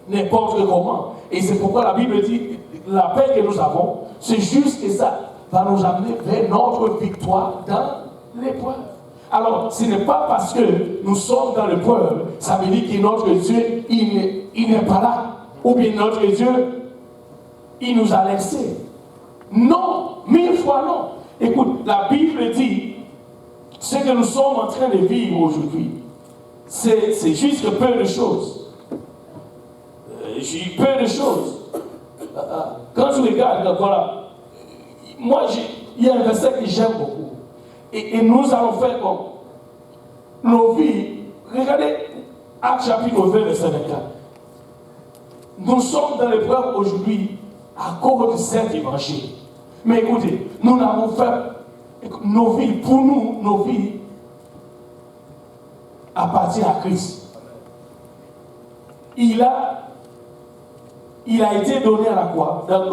n'importe comment. Et c'est pourquoi la Bible dit, la paix que nous avons, c'est juste que ça va nous amener vers notre victoire dans l'épreuve. Alors, ce n'est pas parce que nous sommes dans l'épreuve, ça veut dire que notre Dieu, il n'est pas là. Ou bien notre Dieu, il nous a laissés. Non, 1000 fois non. Écoute, la Bible dit, ce que nous sommes en train de vivre aujourd'hui, c'est juste peu de choses. Peu de choses. Quand je regarde, voilà, moi, il y a un verset que j'aime beaucoup. Et nous allons faire comme nos vies. Regardez, Actes chapitre 20, verset 24. Nous sommes dans l'épreuve aujourd'hui à cause de cet évangile. Mais écoutez, nous n'avons fait nos vies, pour nous, nos vies appartiennent à Christ. Il a été donné à la croix, dans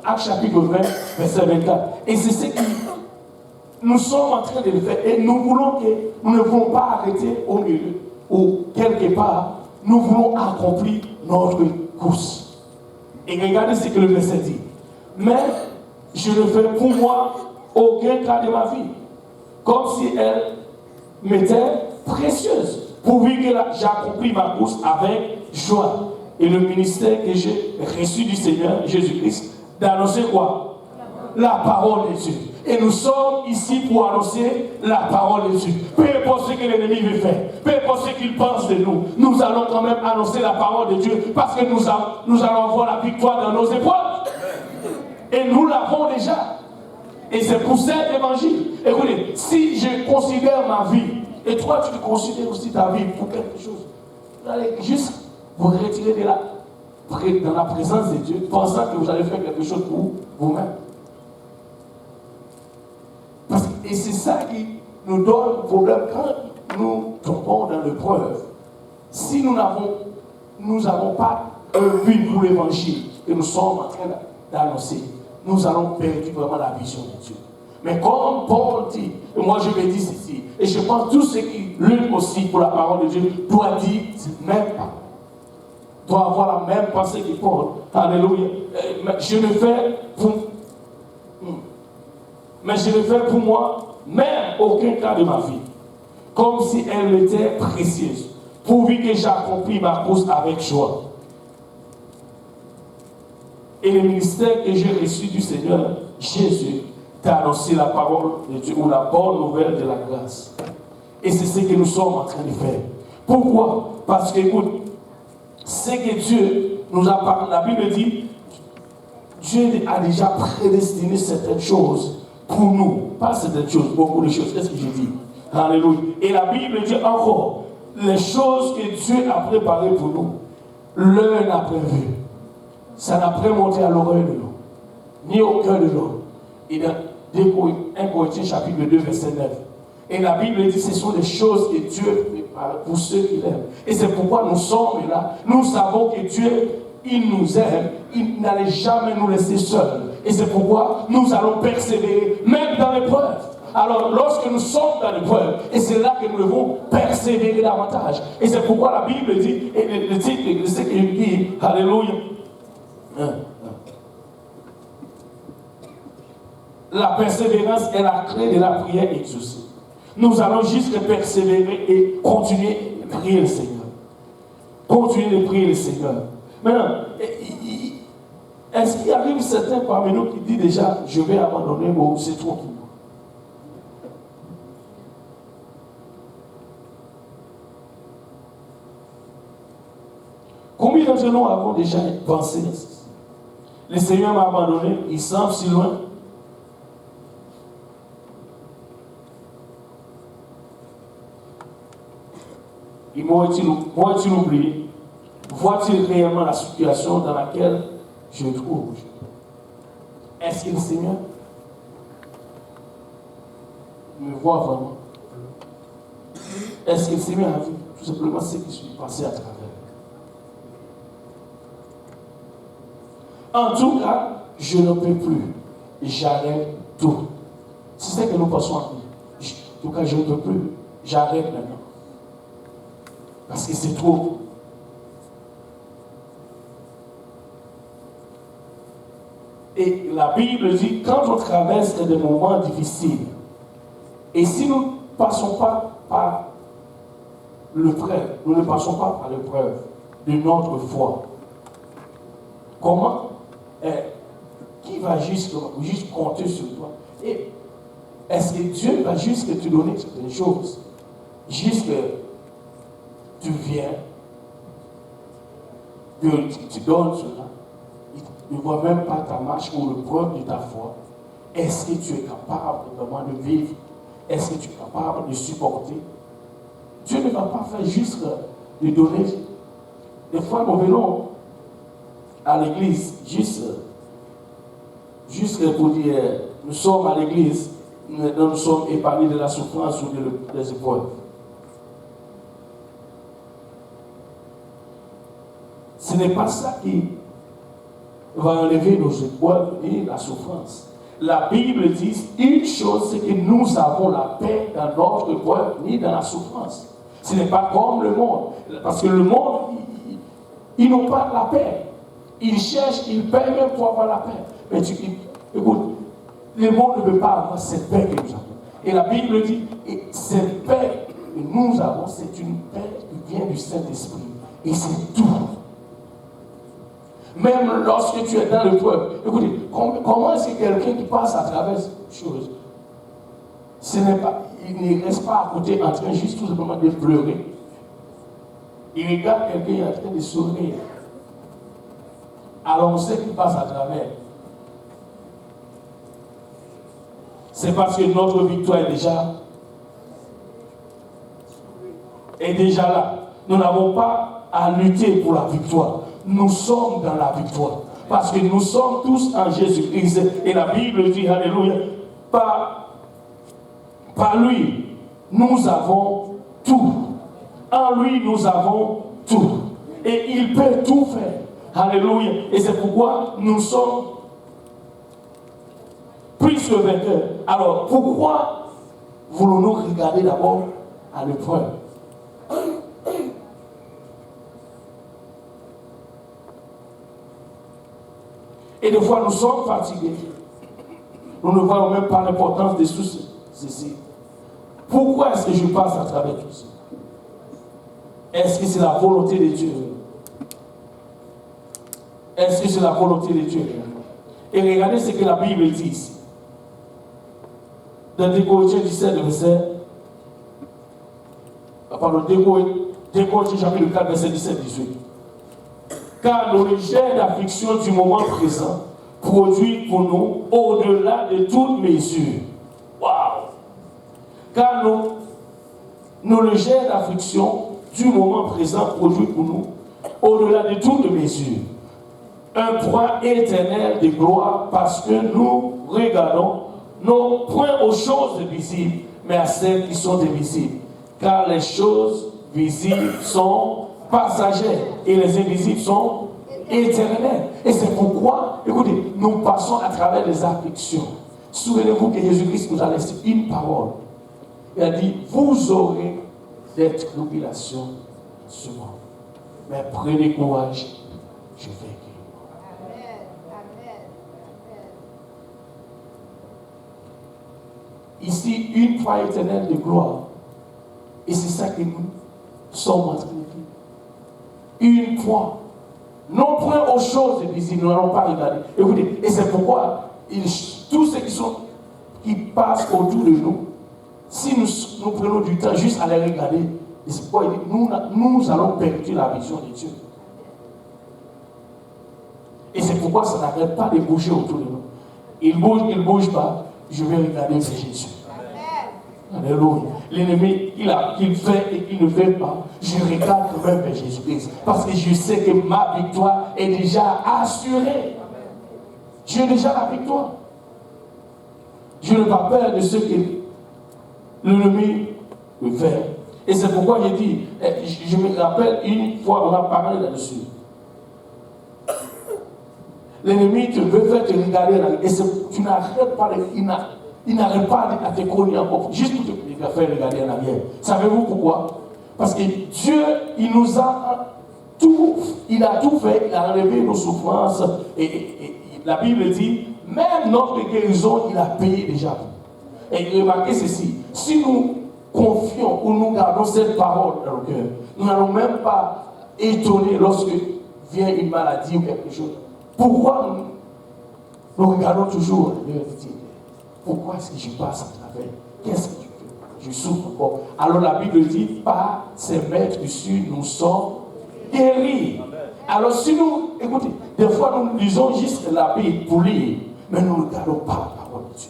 Actes chapitre 20, verset 24. Et c'est ce que nous sommes en train de le faire. Et nous ne voulons pas arrêter au milieu ou quelque part. Nous voulons accomplir notre course. Et regardez ce que le verset dit. Mais je ne fais pour moi aucun cas de ma vie, comme si elle m'était précieuse, pourvu que j'accomplis ma course avec joie. Et le ministère que j'ai reçu du Seigneur Jésus-Christ, d'annoncer quoi? La parole de Dieu. Et nous sommes ici pour annoncer la parole de Dieu. Peu importe ce que l'ennemi veut faire, peu importe ce qu'il pense de nous, nous allons quand même annoncer la parole de Dieu parce que nous allons avoir la victoire dans nos épreuves. Et nous l'avons déjà. Et c'est pour cet évangile. Écoutez, si je considère ma vie, et toi tu considères aussi ta vie pour quelque chose, vous allez juste vous retirer dans la présence de Dieu, pensant que vous allez faire quelque chose pour vous-même. Et c'est ça qui nous donne problème quand nous tombons dans l'épreuve. Si nous n'avons pas un but pour l'évangile que nous sommes en train d'annoncer, nous allons perdre vraiment la vision de Dieu. Mais comme Paul dit, et moi je vais dire ceci, et je pense que tous ceux qui luttent aussi pour la parole de Dieu doivent dire même pas. Doivent avoir la même pensée que Paul. Alléluia. Mais je le fais pour moi, même aucun cas de ma vie, comme si elle était précieuse, pourvu que j'accomplis ma course avec joie. Et le ministère que j'ai reçu du Seigneur Jésus t'a annoncé la parole de Dieu ou la bonne nouvelle de la grâce. Et c'est ce que nous sommes en train de faire. Pourquoi? Parce que, écoute, c'est que Dieu nous a parlé. La Bible dit, Dieu a déjà prédestiné certaines choses pour nous. Pas certaines choses, beaucoup de choses. Qu'est-ce que j'ai dit? Alléluia. Et la Bible dit encore, les choses que Dieu a préparées pour nous, l'un n'a prévu. Ça n'a pas monté à l'oreille de l'homme, ni au cœur de l'homme. Et dans 1 Corinthiens chapitre 2, verset 9. Et la Bible dit, ce sont des choses que Dieu prépare pour ceux qui l'aiment. Et c'est pourquoi nous sommes là. Nous savons que Dieu, il nous aime. Il n'allait jamais nous laisser seuls. Et c'est pourquoi nous allons persévérer, même dans l'épreuve. Alors, lorsque nous sommes dans l'épreuve, et c'est là que nous devons persévérer davantage. Et c'est pourquoi la Bible dit, et le titre de ce qu'il dit, Alléluia. La persévérance est la clé de la prière exaucée. Nous allons juste persévérer et continuer de prier le Seigneur. Continuer de prier le Seigneur. Maintenant, est-ce qu'il arrive certains parmi nous qui disent déjà, je vais abandonner, bon, c'est trop pour moi. Combien d'entre nous avons déjà pensé? Le Seigneur m'a abandonné, il semble si loin. M'aurait-il oublié? Voit-il réellement la situation dans laquelle je me trouve? Est-ce que le Seigneur me voit vraiment? Est-ce que le Seigneur a vu tout simplement ce qui suis passé à travers? En tout cas, je ne peux plus. J'arrête tout. C'est ce que nous pensons en nous. En tout cas, je ne peux plus. J'arrête maintenant. Parce que c'est trop. Et la Bible dit, quand on traverse des moments difficiles, et si nous ne passons pas par l'épreuve, nous ne passons pas par l'épreuve de notre foi, comment, qui va juste compter sur toi? Et est-ce que Dieu va juste te donner certaines choses? Juste que tu viens, que tu donnes cela. Il ne voit même pas ta marche ou le preuve de ta foi. Est-ce que tu es capable vraiment de vivre? Est-ce que tu es capable de supporter? Dieu ne va pas faire juste de donner. Des fois, nous venons à l'église, juste pour dire, nous sommes à l'église, nous sommes épargnés de la souffrance ou des épreuves. Ce n'est pas ça qui va enlever nos épreuves et la souffrance. La Bible dit une chose, c'est que nous avons la paix dans notre épreuve ni dans la souffrance. Ce n'est pas comme le monde. Parce que le monde, ils n'ont pas la paix. Ils cherchent, ils paient même pour avoir la paix. Mais écoute, le monde ne peut pas avoir cette paix que nous avons. Et la Bible dit, et cette paix que nous avons, c'est une paix qui vient du Saint-Esprit. Et c'est tout. Même lorsque tu es dans l'épreuve, écoutez, comment est-ce que quelqu'un qui passe à travers ces choses, il ne reste pas à côté en train juste tout simplement de pleurer. Il regarde quelqu'un en train de sourire. Alors on sait qu'il passe à travers. C'est parce que notre victoire est déjà là. Nous n'avons pas à lutter pour la victoire. Nous sommes dans la victoire. Parce que nous sommes tous en Jésus-Christ. Et la Bible dit, alléluia, par lui, nous avons tout. En lui, nous avons tout. Et il peut tout faire. Alléluia. Et c'est pourquoi nous sommes plus que vainqueurs. Alors, pourquoi voulons-nous regarder d'abord à l'épreuve? Et des fois, nous sommes fatigués. Nous ne voyons même pas l'importance de ceci. Pourquoi est-ce que je passe à travers tout ça? Est-ce que c'est la volonté de Dieu? Est-ce que c'est la volonté de Dieu? Et regardez ce que la Bible dit ici. Dans 2 Corinthiens 17, verset. Pardon, 2 Corinthiens chapitre 4, verset 17-18. Car nos légères afflictions du moment présent produisent pour nous au-delà de toute mesure. Waouh! Car nos légères afflictions du moment présent produisent pour nous au-delà de toute mesure un point éternel de gloire, parce que nous regardons non point aux choses visibles, mais à celles qui sont invisibles. Car les choses visibles sont passagères et les invisibles sont éternels. Et c'est pourquoi, écoutez, nous passons à travers les afflictions. Souvenez-vous que Jésus-Christ nous a laissé une parole. Il a dit, vous aurez des tribulations en ce monde. Mais prenez courage, je vais. Ici, une foi éternelle de gloire. Et c'est ça que nous sommes en train de dire. Une foi. Non point aux choses visibles, nous n'allons pas regarder. Écoutez, et c'est pourquoi tous ceux qui passent autour de nous, si nous prenons du temps juste à les regarder, et c'est pourquoi il dit, nous allons perdre la vision de Dieu. Et c'est pourquoi ça n'arrête pas de bouger autour de nous. Il bouge pas, je vais regarder vers Jésus. Alléluia. L'ennemi, qu'il fait et qu'il ne fait pas, je regarde quand même vers Jésus-Christ. Parce que je sais que ma victoire est déjà assurée. J'ai déjà la victoire. Je n'ai pas peur de ce que l'ennemi veut faire. Et c'est pourquoi j'ai dit, je me rappelle une fois, on a parlé là-dessus. L'ennemi te veut faire te regarder là, et tu n'arrêtes pas, il n'arrête pas à te cogner encore, juste pour te faire regarder en arrière. Savez-vous pourquoi? Parce que Dieu, il nous a tout, il a tout fait, il a enlevé nos souffrances, et la Bible dit, même notre guérison, il a payé déjà. Et remarquez ceci, si nous confions ou nous gardons cette parole dans le cœur, nous n'allons même pas étonner lorsque vient une maladie ou quelque chose. Pourquoi nous regardons toujours le pourquoi est-ce que je passe à travers? Qu'est-ce que tu fais? Je souffre encore. Alors la Bible dit, par ses maîtres dessus, nous sommes guéris. Alors si nous, écoutez, des fois nous lisons juste la Bible pour lire, mais nous ne regardons pas la parole de Dieu.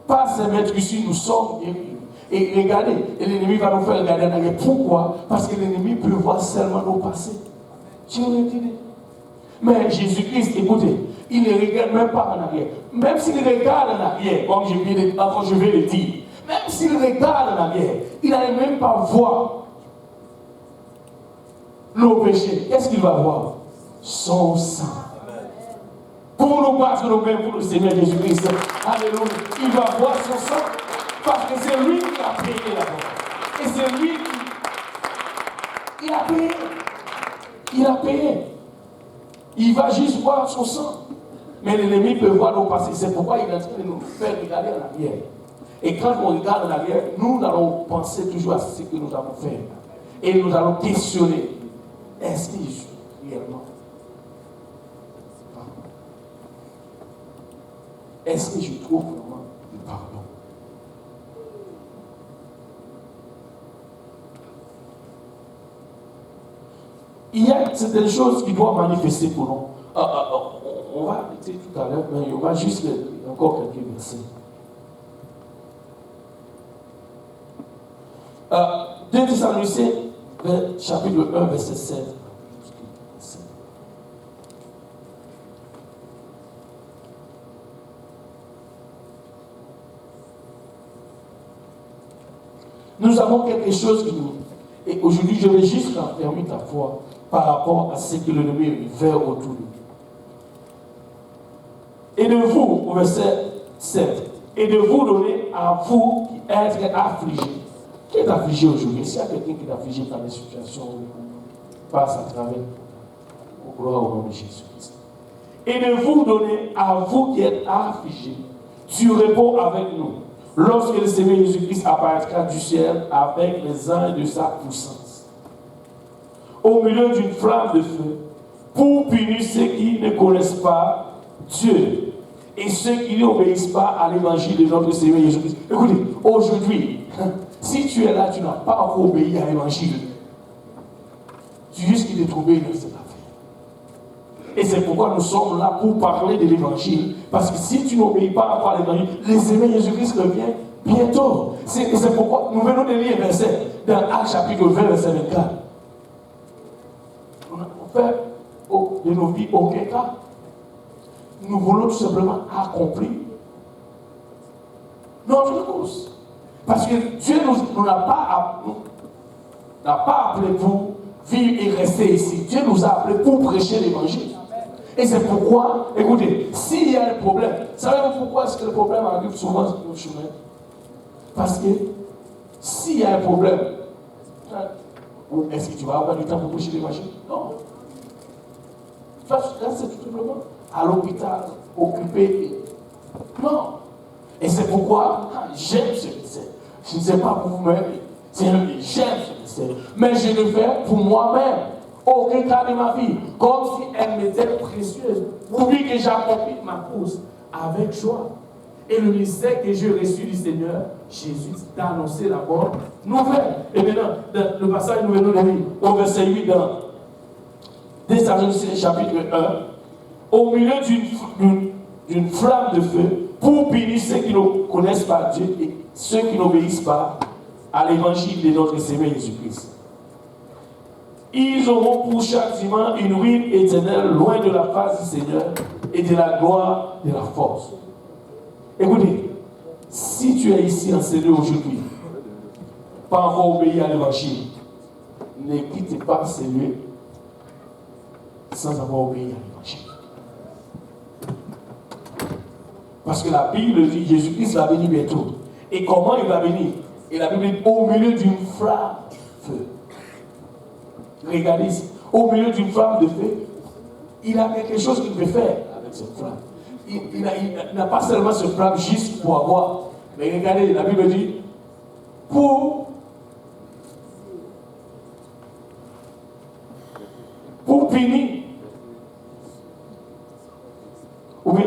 Par ses maîtres dessus, nous sommes guéris. Et regardez, et l'ennemi va nous faire regarder en arrière. Pourquoi? Parce que l'ennemi peut voir seulement nos passés. Tu m'as dit. Mais Jésus-Christ, écoutez, il ne regarde même pas en arrière. Même s'il regarde en arrière, comme je vais le dire, même s'il regarde en arrière, il n'allait même pas voir nos péchés. Qu'est-ce qu'il va voir? Son sang. Pour nous battre nous-mêmes pour le Seigneur Jésus-Christ. Alléluia. Il va voir son sang parce que c'est lui qui a payé la mort. Et c'est lui qui... Il a payé. Il a payé. Il va juste voir son sang. Mais l'ennemi peut voir nos passés. C'est pourquoi il est en train de nous faire regarder en arrière. Et quand on regarde en arrière, nous allons penser toujours à ce que nous avons fait. Et nous allons questionner. Est-ce que je suis réellement? Est-ce que je trouve vraiment le pardon? Il y a certaines choses qui doivent manifester pour nous. On va arrêter tout à l'heure, mais on va juste encore quelques versets. 2 Thessaloniciens, chapitre 1, verset 7. Nous avons quelque chose qui nous... Et aujourd'hui, je vais juste renfermer ta foi par rapport à ce que l'ennemi fait autour de nous. Et de vous, au verset 7, et de vous donner à vous qui êtes affligés. Qui est affligé aujourd'hui? S'il y a quelqu'un qui est affligé par des situations où passe à travers, au gloire au nom de Jésus-Christ. Et de vous donner à vous qui êtes affligés du repos avec nous, lorsque le Seigneur Jésus-Christ apparaîtra du ciel avec les anges de sa puissance, au milieu d'une flamme de feu, pour punir ceux qui ne connaissent pas Dieu et ceux qui n'obéissent pas à l'évangile de notre Seigneur Jésus-Christ. Écoutez, aujourd'hui, si tu es là, tu n'as pas encore obéi à l'évangile. Tu risques de trouver dans cette affaire. Et c'est pourquoi nous sommes là pour parler de l'évangile. Parce que si tu n'obéis pas encore à l'évangile, le Seigneur Jésus-Christ revient bientôt. Et c'est pourquoi nous venons de lire un verset dans Actes chapitre 20, verset 24. On n'a fait de nos vies aucun cas. Nous voulons tout simplement accomplir notre cause. Parce que Dieu nous n'a pas appelé pour vivre et rester ici. Dieu nous a appelés pour prêcher l'évangile. Et c'est pourquoi, écoutez, s'il y a un problème, savez-vous pourquoi est-ce que le problème arrive souvent sur nos chemins? Parce que s'il y a un problème, est-ce que tu vas avoir du temps pour prêcher l'évangile? Non. Tu vas rester tout simplement à l'hôpital, occupé. Non. Et c'est pourquoi j'aime ce verset. Je ne sais pas pour vous-même, j'aime ce verset. Mais je le fais pour moi-même. Aucun cas de ma vie. Comme si elle m'était précieuse. Pourvu que j'accomplisse ma course avec joie. Et le ministère que j'ai reçu du Seigneur, Jésus, d'annoncer la bonne nouvelle. Et maintenant, dans le passage nous venons de lire, au verset 8 dans 2 Thessaloniciens chapitre 1, au milieu d'une flamme de feu, pour punir ceux qui ne connaissent pas Dieu et ceux qui n'obéissent pas à l'évangile de notre Seigneur Jésus-Christ. Ils auront pour châtiment une ruine éternelle loin de la face du Seigneur et de la gloire de la force. Écoutez, si tu es ici enseigné aujourd'hui, pas encore obéi à l'évangile, ne quitte pas ces lieux sans avoir obéi à l'évangile. Parce que la Bible dit, Jésus-Christ va venir bientôt. Et comment il va venir? Et la Bible dit, au milieu d'une flamme de feu. Regardez ici, au milieu d'une flamme de feu, il a quelque chose qu'il veut faire avec cette flamme. Il n'a pas seulement ce flamme juste pour avoir. Mais regardez, la Bible dit, pour punir. Ou bien,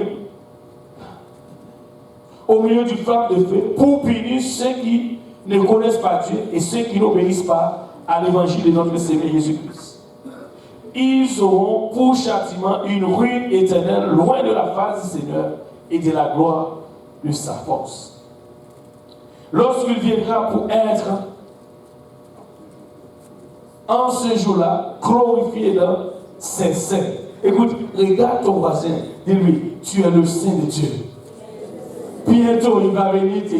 au milieu du flamme de feu, pour punir ceux qui ne connaissent pas Dieu et ceux qui n'obéissent pas à l'évangile de notre Seigneur Jésus-Christ. Ils auront pour châtiment une ruine éternelle, loin de la face du Seigneur et de la gloire de sa force. Lorsqu'il viendra pour être, en ce jour-là, glorifié dans ses saints. Écoute, regarde ton voisin, dis-lui, tu es le Saint de Dieu. Bientôt, il va venir te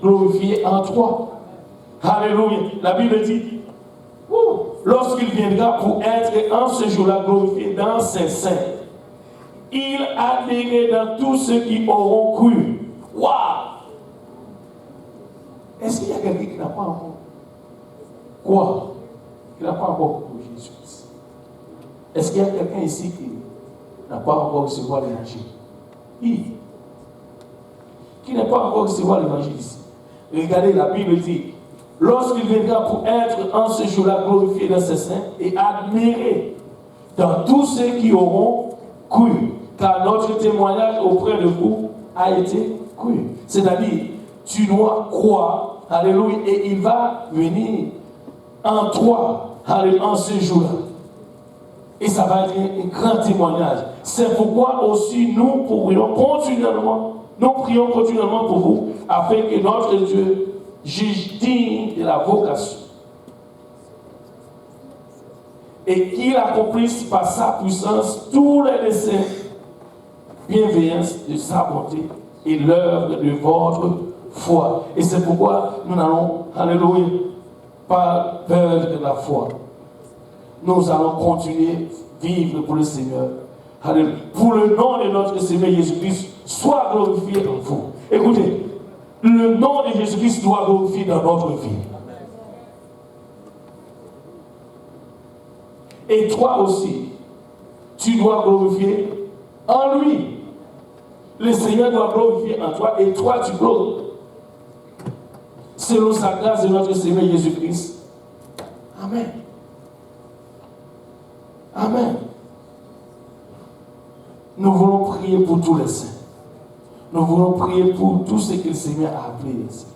glorifier en toi. Alléluia. La Bible dit, lorsqu'il viendra pour être en ce jour-là glorifié dans ses saints, il adhérait dans tous ceux qui auront cru. Waouh! Est-ce qu'il y a quelqu'un qui n'a pas encore quoi? Qui n'a pas encore cru Jésus-Christ? Est-ce qu'il y a quelqu'un ici qui n'a pas encore reçu l'évangile? Qui n'a pas encore reçu l'évangile ici? Regardez, la Bible dit, lorsqu'il viendra pour être en ce jour-là glorifié dans ses saints et admiré dans tous ceux qui auront cru, car notre témoignage auprès de vous a été cru. C'est-à-dire, tu dois croire, alléluia, et il va venir en toi, alléluia, en ce jour-là. Et ça va être un grand témoignage. C'est pourquoi aussi nous prions continuellement pour vous, afin que notre Dieu juge digne de la vocation et qu'il accomplisse par sa puissance tous les desseins, bienveillance de sa bonté et l'œuvre de votre foi. Et c'est pourquoi nous n'allons, alléluia, pas peur de la foi. Nous allons continuer à vivre pour le Seigneur. Alléluia. Pour le nom de notre Seigneur Jésus-Christ, soit glorifié en vous. Écoutez, le nom de Jésus-Christ doit glorifier dans notre vie. Et toi aussi, tu dois glorifier en lui. Le Seigneur doit glorifier en toi et toi tu glorifies. Selon sa grâce de notre Seigneur Jésus-Christ. Amen. Amen. Nous voulons prier pour tous les saints. Nous voulons prier pour tout ce que le Seigneur a appelé les saints.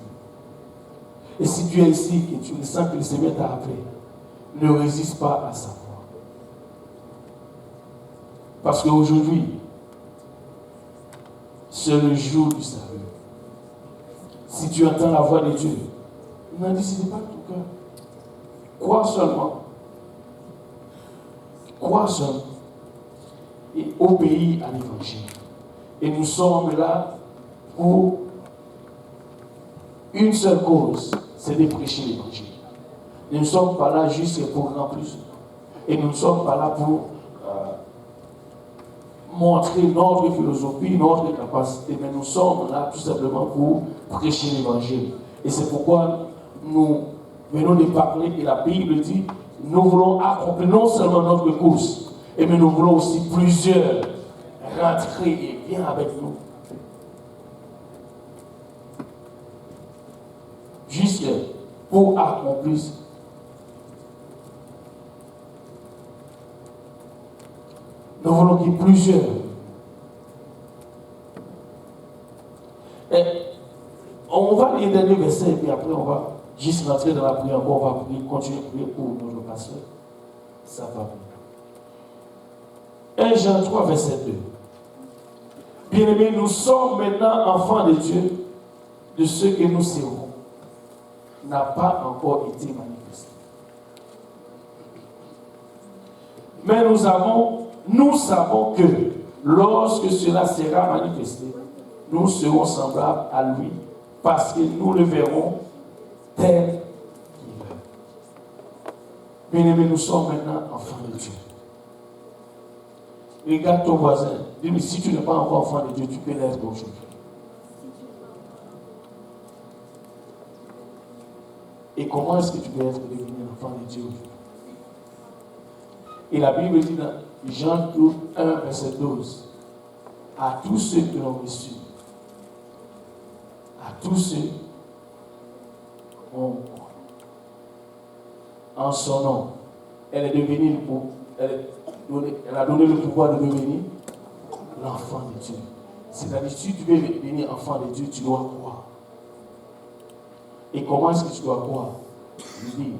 Et si tu es ici et tu sens que le Seigneur t'a appelé, ne résiste pas à sa voix. Parce qu'aujourd'hui, c'est le jour du salut. Si tu entends la voix de Dieu, n'en décide pas de ton cœur. Crois seulement. Crois seulement. Et obéis à l'évangile. Et nous sommes là pour une seule cause, c'est de prêcher l'évangile. Nous ne sommes pas là juste pour remplir. Et nous ne sommes pas là pour montrer notre philosophie, notre capacité, mais nous sommes là tout simplement pour prêcher l'évangile. Et c'est pourquoi nous venons de parler, et la Bible dit, nous voulons accomplir non seulement notre course, mais nous voulons aussi plusieurs rentrer et viens avec nous. Juste pour accomplir. Nous voulons qu'il y ait plusieurs. Et on va lire les derniers versets et puis après on va juste rentrer dans la prière. On va prier, continuer à prier pour notre pasteur. Ça va venir. 1 Jean 3, verset 2. Bien-aimés, nous sommes maintenant enfants de Dieu, de ce que nous serons n'a pas encore été manifesté. Mais nous savons que lorsque cela sera manifesté, nous serons semblables à lui, parce que nous le verrons tel qu'il est. Bien-aimés, nous sommes maintenant enfants de Dieu. Regarde ton voisin. Dis-lui, si tu n'es pas encore enfant de Dieu, tu peux l'être aujourd'hui. Et comment est-ce que tu peux être devenu enfant de Dieu aujourd'hui? Et la Bible dit dans Jean 1, verset 12, à tous ceux qui l'ont reçu, à tous ceux en son nom, elle est devenue, elle a donné le pouvoir de devenir l'enfant de Dieu. C'est-à-dire, si tu veux devenir enfant de Dieu, tu dois croire. Et comment est-ce que tu dois croire? Je dis,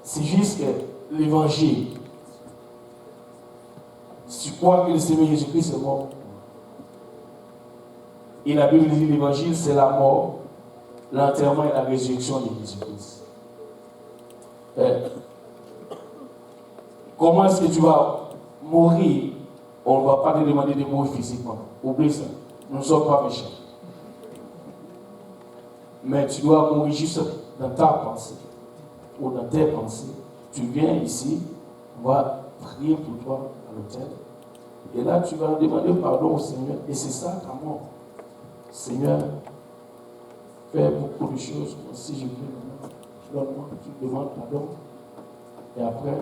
c'est juste que l'évangile, si tu crois que le Seigneur Jésus-Christ est mort, et la Bible dit l'évangile, c'est la mort, l'enterrement et la résurrection de Jésus-Christ. Comment est-ce que tu vas mourir? On ne va pas te demander de mourir physiquement. Oublie ça. Nous ne sommes pas méchants. Mais tu dois mourir juste dans ta pensée ou dans tes pensées. Tu viens ici, on va prier pour toi à l'hôtel. Et là, tu vas demander pardon au Seigneur. Et c'est ça ta mort. Seigneur, fais beaucoup de choses. Si je prie maintenant, donne-moi, tu demandes pardon. Et après,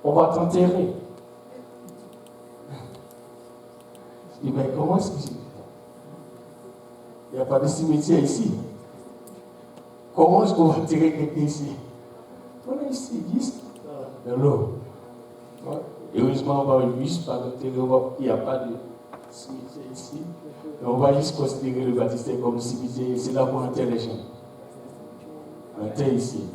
on va t'enterrer. Je dis, mais comment est-ce que j'ai... Il n'y a pas de cimetière ici. Comment est-ce qu'on va enterrer quelqu'un ici? On est ici, juste dans l'eau. Heureusement, on va juste pas enterrer, il n'y a pas de cimetière ici. Et on va juste considérer le baptistère comme cimetière. C'est là qu'on enterre les gens. On enterre ici.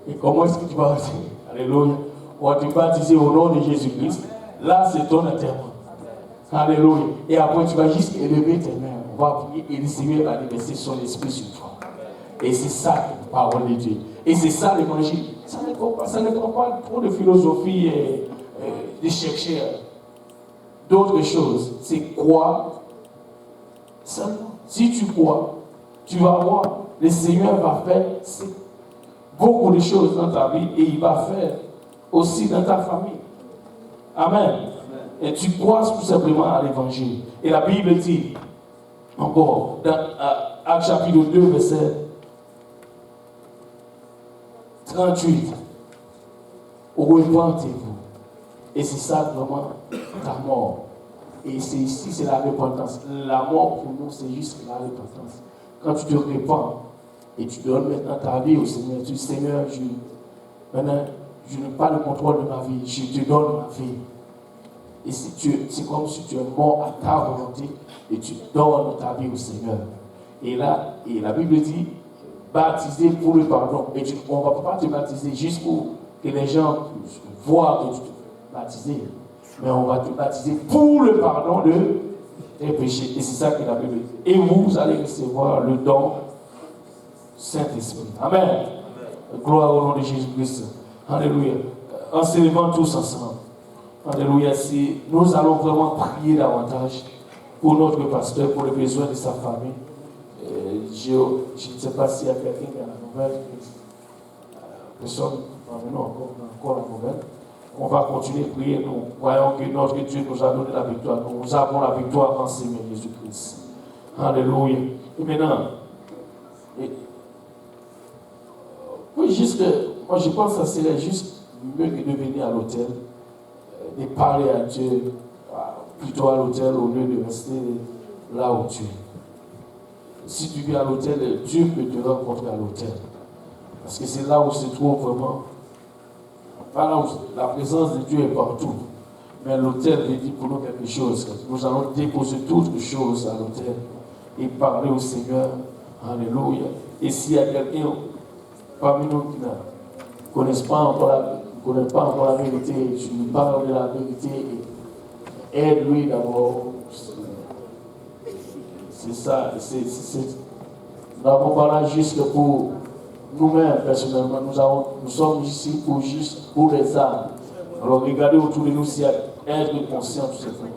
Et comment est-ce que tu vas enterrer? Alléluia. On va te baptiser au nom de Jésus-Christ. Là, c'est ton enterrement. Alléluia. Et après, tu vas juste élever tes mains. On va prier et le Seigneur va déverser son esprit sur toi. Et c'est ça la parole de Dieu. Et c'est ça l'évangile. Ça ne prend pas trop de philosophie et de chercher d'autres choses. C'est croire seulement. Si tu crois, tu vas voir, le Seigneur va faire beaucoup de choses dans ta vie et il va faire aussi dans ta famille. Amen. Et tu crois tout simplement à l'évangile. Et la Bible dit, encore, dans Actes chapitre 2, verset 38, repentez-vous. Et c'est ça vraiment ta mort. Et c'est ici, c'est la repentance. La mort pour nous, c'est juste la repentance. Quand tu te repens et tu donnes maintenant ta vie au Seigneur, tu dis, Seigneur, maintenant, je n'ai pas le contrôle de ma vie, je te donne ma vie. Et c'est comme si tu es mort à ta volonté et tu donnes ta vie au Seigneur. Et là, la Bible dit, baptiser pour le pardon. Et on ne va pas te baptiser juste pour que les gens voient que tu te baptises. Mais on va te baptiser pour le pardon de tes péchés. Et c'est ça que la Bible dit. Et vous allez recevoir le don Saint-Esprit. Amen. Amen. Gloire au nom de Jésus-Christ. Alléluia. En se levant tous ensemble. Alléluia. Si nous allons vraiment prier davantage pour notre pasteur, pour les besoins de sa famille. Je ne sais pas s'il y a quelqu'un qui a la nouvelle. Personne n'a encore la nouvelle. On va continuer à prier. Nous voyons que notre Dieu nous a donné la victoire. Nous avons la victoire en Seigneur Jésus-Christ. Alléluia. Et maintenant, oui, juste, moi je pense que ça serait juste mieux que de venir à l'hôtel, de parler à Dieu, plutôt à l'hôtel au lieu de rester là où tu es. Si tu viens à l'hôtel, Dieu peut te rencontrer à l'hôtel. Parce que c'est là où se trouve vraiment. Pas là où la présence de Dieu est partout. Mais l'hôtel veut dire pour nous quelque chose. Nous allons déposer toutes les choses à l'hôtel et parler au Seigneur. Alléluia. Et s'il y a quelqu'un parmi nous qui ne connaît pas encore la vérité, tu lui parles de la vérité et aide-lui d'abord. C'est ça. Nous n'avons pas là juste pour nous-mêmes, personnellement. Nous sommes ici pour les âmes. Alors regardez autour de nous s'il y a être conscient tout simplement.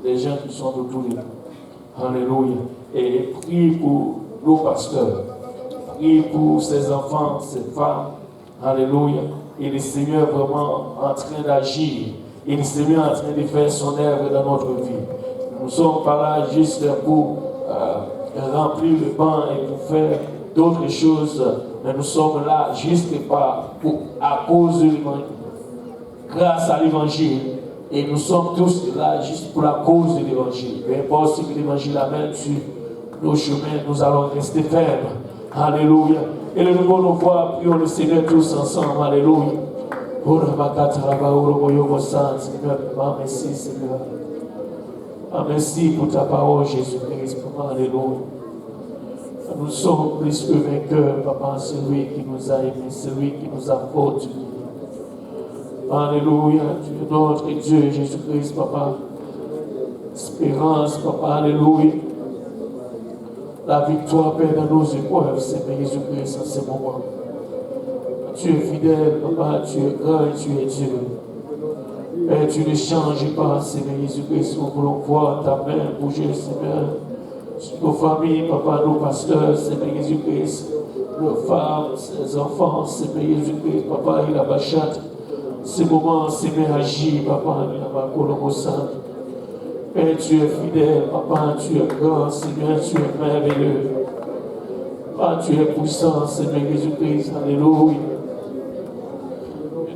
Des gens qui sont autour de nous. Alléluia. Et prie pour nos pasteurs. Prie pour ces enfants, ces femmes. Alléluia. Et le Seigneur vraiment en train d'agir. Et le Seigneur en train de faire son œuvre dans notre vie. Nous ne sommes pas là juste pour remplir le banc et pour faire d'autres choses Mais nous sommes là juste à cause de l'évangile, grâce à l'évangile. Et nous sommes tous là juste pour la cause de l'évangile. Peu importe ce que l'évangile amène sur nos chemins, nous allons rester fermes. Alléluia. Et le nouveau nous voit, prions le Seigneur tous ensemble. Alléluia. Merci Seigneur. Merci pour ta parole, Jésus-Christ. Alléluia. Nous sommes plus que vainqueurs, Papa, celui qui nous a aimés, celui qui nous a portés. Alléluia, tu es notre Dieu, Jésus-Christ, Papa. Espérance, Papa, alléluia. La victoire, Père, dans nos épreuves, Seigneur Jésus-Christ, en ce moment. Tu es fidèle, Papa, tu es grand, tu es Dieu. Père, tu ne changes pas, Seigneur Jésus-Christ. Nous voulons voir ta main bouger, Seigneur. Sur nos familles, Papa, nos pasteurs, Seigneur Jésus-Christ. Nos femmes, ses enfants, Seigneur Jésus-Christ, Papa, il a bachat. Ce moment, Seigneur, agis, Papa, il a bachat. Père, tu es fidèle, Papa, tu es grand, Seigneur, tu es merveilleux. Papa, tu es puissant, Seigneur Jésus-Christ, alléluia.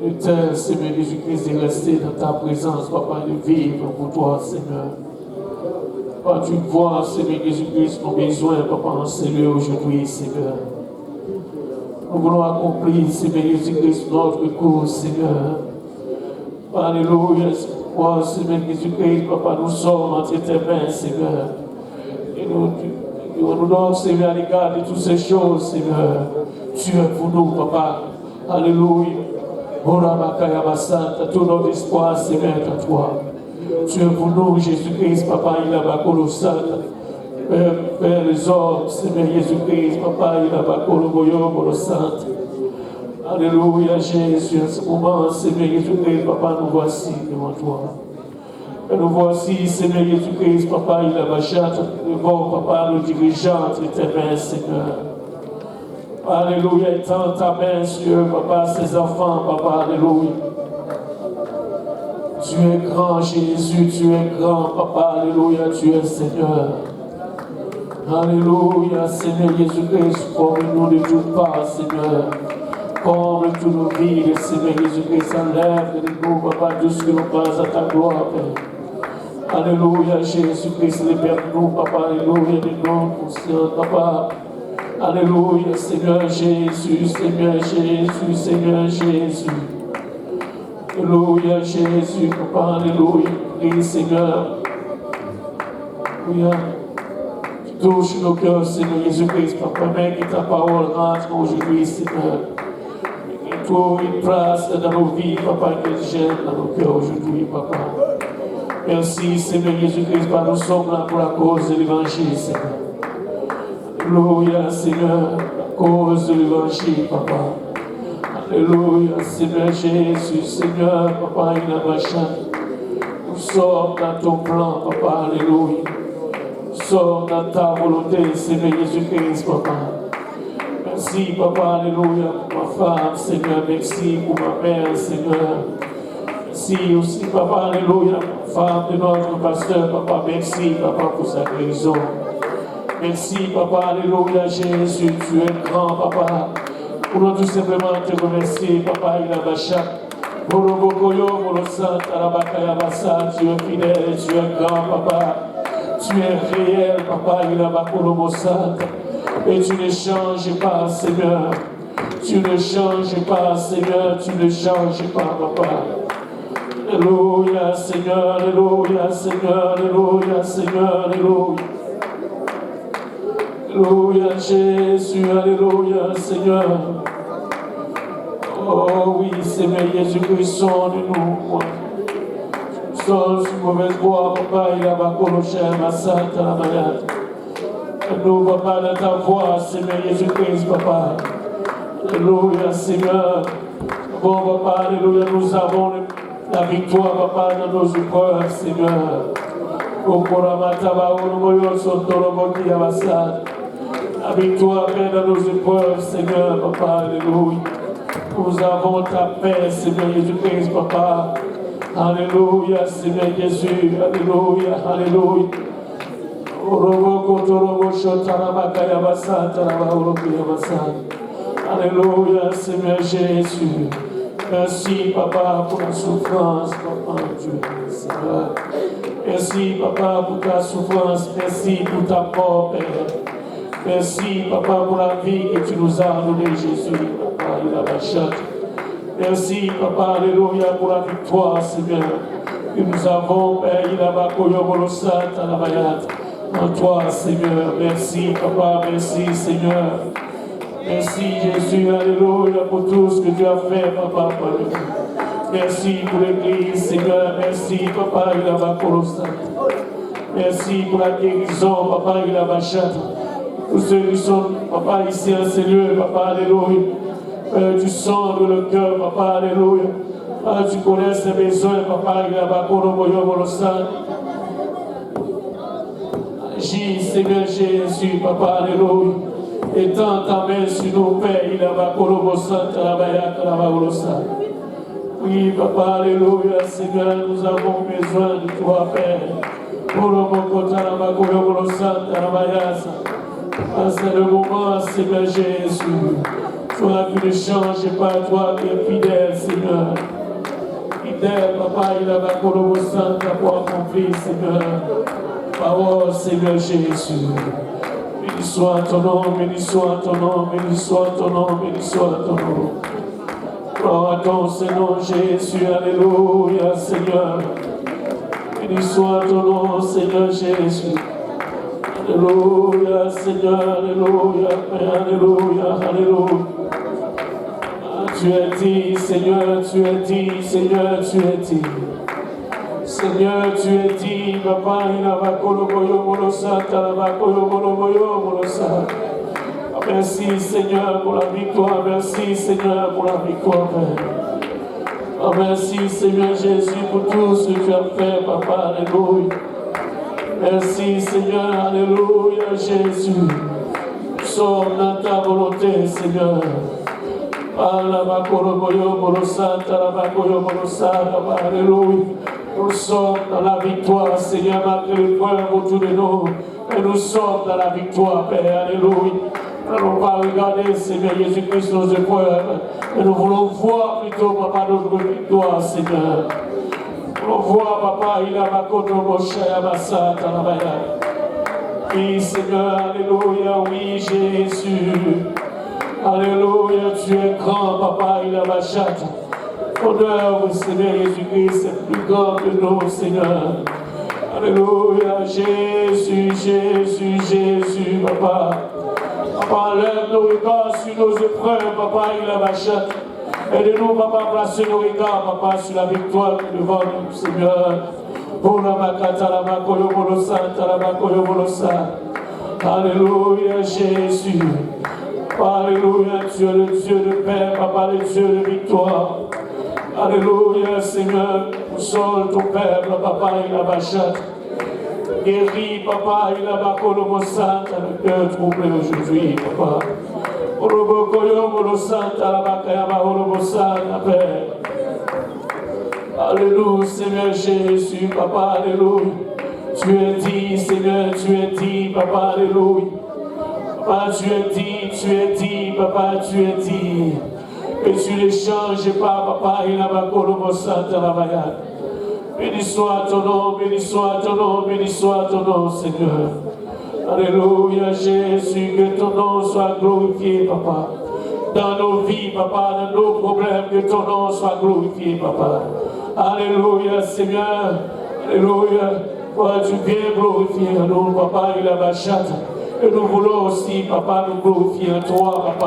Nous t'aime, Seigneur Jésus-Christ, de rester dans ta présence, Papa, de vivre pour toi, Seigneur. Papa, tu vois, Seigneur Jésus-Christ, nos besoins, Papa, en Seigneur, aujourd'hui, Seigneur. Nous voulons accomplir, Seigneur Jésus-Christ, notre course, Seigneur. Alléluia, Seigneur Jésus-Christ, Papa, nous sommes entre tes mains, Seigneur. Et nous donnons, Seigneur, à l'égard de toutes ces choses, Seigneur. Tu es pour nous, Papa. Alléluia. Tout notre espoir, Seigneur, est en toi. Tu es pour nous, Jésus-Christ, Papa, il a bacolo Père les hommes, Seigneur Jésus-Christ, Papa, il a bacolo boyo, Sainte. Alléluia, Jésus, en ce moment, Seigneur Jésus-Christ, Papa, nous voici devant toi. Et nous voici, Seigneur Jésus-Christ, Papa, il a bachat devant, Papa, nous dirigeant entre tes mains, Seigneur. Alléluia, étends ta main sur eux, Papa, ses enfants, Papa, alléluia. Tu es grand, Jésus, tu es grand, Papa, alléluia, tu es Seigneur. Alléluia, Seigneur Jésus-Christ, comble-nous de toutes parts, Seigneur. Comble tous nos vies, Seigneur Jésus-Christ, enlève de nous, Papa, tout ce que nous passe à ta gloire, Père. Alléluia, Jésus-Christ, libère-nous, Papa, alléluia, de nous, conscients, Papa. Alléluia, Seigneur Jésus, Seigneur Jésus, Seigneur Jésus. Alléluia, Jésus, Papa, alléluia, prie, Seigneur. Alléluia. Tu touches nos cœurs, Seigneur Jésus-Christ, Papa, mais que ta parole rentre aujourd'hui, Seigneur. Et que tu trouves une place dans nos vies, Papa, que tu gênes dans nos cœurs aujourd'hui, Papa. Merci, Seigneur Jésus-Christ, car nous sommes là pour la cause de l'évangile, Seigneur. Alléluia, Seigneur, la cause de l'évangile, Papa. Alléluia, Seigneur Jésus, Seigneur, Papa, il a machin. Nous sommes dans ton plan, Papa, alléluia. Nous sommes dans ta volonté, Seigneur Jésus-Christ, Papa. Merci, Papa, alléluia, pour ma femme, Seigneur. Merci pour ma mère, Seigneur. Merci aussi, Papa, alléluia, pour la femme de notre pasteur, Papa. Merci, Papa, pour sa guérison. Merci, Papa, alléluia, Jésus, tu es grand, Papa. Pour nous tout simplement te remercier, Papa, il a bachat. Borobokoyo, Borosant, Arabakaya Bassa, tu es fidèle, tu es grand, Papa. Tu es réel, Papa, il a bakolo Bossant. Et tu ne changes pas, Seigneur. Tu ne changes pas, Seigneur, tu ne changes pas, Papa. Alléluia, Seigneur, alléluia, Seigneur, alléluia, Seigneur, alléluia. Alléluia, Jésus, alléluia, Seigneur. Oh oui, Seigneur Jésus-Christ, sonne-nous. Nous sommes sur mauvaise voie, Papa, il a bakolo cher, ma sainte, la malade. Nous, Papa, dans ta voix, Seigneur Jésus-Christ, Papa. Alléluia, Seigneur. Bon, Papa, alléluia, nous avons la victoire, Papa, dans nos épreuves, Seigneur. La victoire, Père, dans nos épreuves, Seigneur, Papa, alléluia. Nous avons ta paix, Seigneur Jésus-Christ, Papa. Alléluia, Seigneur Jésus, alléluia, alléluia. Alléluia, Seigneur Jésus. Merci, Papa, pour la souffrance, Papa, Dieu, Seigneur. Merci, Papa, pour ta souffrance. Merci pour ta mort, Père. Merci, Papa, pour la vie que tu nous as donnée, Jésus, Papa, il a la. Merci, Papa, Alléluia, pour la victoire, Seigneur, que nous avons, Père, il a en toi, Seigneur. Merci, Papa, merci, Seigneur. Merci, Jésus, Alléluia, pour tout ce que tu as fait, Papa, pour nous. Merci pour l'Église, Seigneur. Merci, Papa, il a merci pour la guérison, Papa, il a pour ceux qui sont, Papa, ici en ces lieux, Papa, Alléluia. Tu sondes le cœur, Papa, Alléluia. Tu connais ses besoins, Papa, il a Agis, Seigneur Jésus, Papa, Alléluia. Étends ta main sur nos pères, il a oui, Papa, Alléluia, Seigneur, nous avons besoin de toi, Père. C'est le moment, Seigneur Jésus. Toi qui ne changes pas, toi qui es fidèle, Seigneur. Fidèle, Papa, il a pour accomplir, Seigneur. Parole, Seigneur Jésus. Béni soit ton nom, béni soit ton nom, béni soit ton nom, béni soit ton nom. Gloire à ton Seigneur Jésus, Alléluia, Seigneur. Béni soit ton nom, Seigneur Jésus. Alléluia, Seigneur, Alléluia, Alléluia, Alléluia. Tu es dit, Seigneur, tu es dit, Seigneur, tu es dit. Seigneur, tu es dit, Papa, il a merci, Seigneur, pour la victoire. Merci, Seigneur, pour la victoire, Père. Merci, Seigneur Jésus, pour tout ce que tu as fait, Papa. Alléluia. Merci, Seigneur. Alléluia, Jésus. Nous sommes dans ta volonté, Seigneur. Alléluia. Nous sommes dans la victoire, Seigneur, malgré les preuves autour de nous. Et nous sommes dans la victoire, Père. Alléluia. Nous n'allons pas regarder, Seigneur Jésus-Christ, nos épreuves. Mais nous voulons voir plutôt, Papa, notre victoire, Seigneur. Nous voulons voir, Papa, il a ma côte au rocher, à ma sainte, à la baïa. Oui, Seigneur, Alléluia, oui, Jésus. Alléluia, tu es grand, Papa, il a ma chatte. Honneur au Seigneur Jésus-Christ, c'est plus grand que nous, Seigneur. Alléluia, Jésus, Jésus, Jésus, Papa. Papa, lève nos regards sur nos épreuves, Papa, il a ma chatte. Aide-nous, Papa, placer nos regards, Papa, sur la victoire devant nous, Seigneur. Pour la makata, la makoyo, la makoyo, alléluia, Jésus. Alléluia, tu es le Dieu de paix, Papa, le Dieu de victoire. Alléluia, Seigneur, nous sommes ton peuple, Papa, il a ma chatte. Guéris, Papa, il a ma colomosante, le cœur troublé aujourd'hui, Papa. Alléluia, Seigneur Jésus, Papa, Alléluia. Tu es dit, Seigneur, tu es dit, Papa, Alléluia. Papa, tu es dit, Papa, tu es dit. Et tu ne changes pas, Papa, il a ma colomosante à la vaillante. Béni soit ton nom, béni soit ton nom, béni soit ton nom, Seigneur. Alléluia, Jésus, que ton nom soit glorifié, Papa. Dans nos vies, Papa, dans nos problèmes, que ton nom soit glorifié, Papa. Alléluia, Seigneur. Alléluia. Toi, tu viens glorifier nous, Papa, il a ma chatte. Et nous voulons aussi, Papa, nous glorifier en toi, Papa.